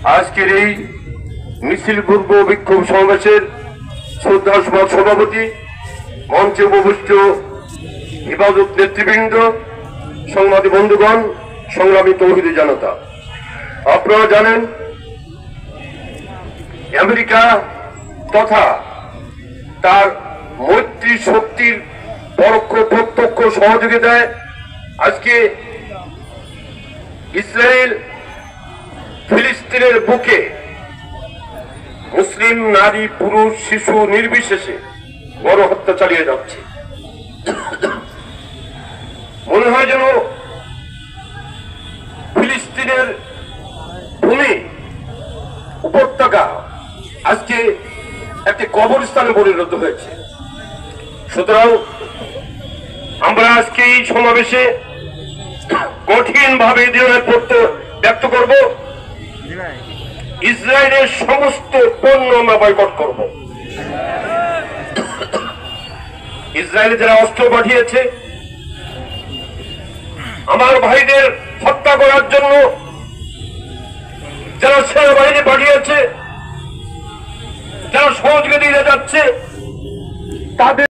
আজকের এই মিছিল পূর্ব বিক্ষোভ সমাবেশের শ্রদ্ধাসভা সভাপতি, মঞ্চে উপবিষ্ট হেফাজত নেতৃবৃন্দ, সংবাদী বন্ধুগণ, সংগ্রামী তৌহিদি জনতা, আপনারা জানেন আমেরিকা তথা তার মৈত্রী শক্তির পরোক্ষ প্রত্যক্ষ সহযোগিতায় আজকে ইসরায়েল ফিলিস্তিনের বুকে মুসলিম নারী পুরুষ শিশু নির্বিশেষে গণহত্যা চালিয়ে যাচ্ছে। মনে হয় যেন ফিলিস্তিনের ভূমি উপত্যকা আজকে একটি কবরস্থানে পরিণত হয়েছে। সুতরাং আমরা আজকে এই সমাবেশে কঠিনভাবে দৃঢ় ব্যক্ত করব, ইসরায়েলের সমস্ত পণ্য আমরা বয়কট করব। ইসরায়েলে যারা অস্ত্র পাঠিয়েছে আমার ভাইদের হত্যা করার জন্য, যারা সেনাবাহিনী পাঠিয়েছে, যারা সহযোগিতা দিতে যাচ্ছে, তাদের